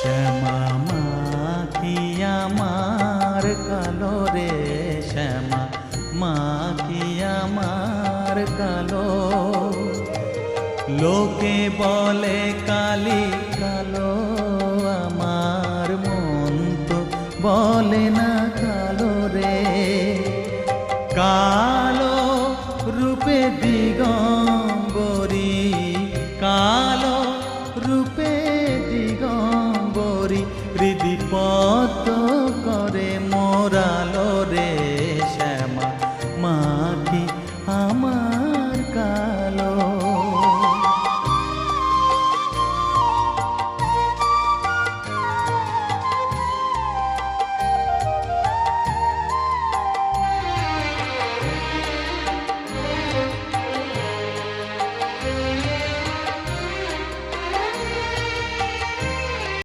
শ্যামা মা কি আমার কালো রে, শ্যামা মা কি আমার কালো। লোকে বলে কালি কালো, আমার মন তো বলে না কালো রে।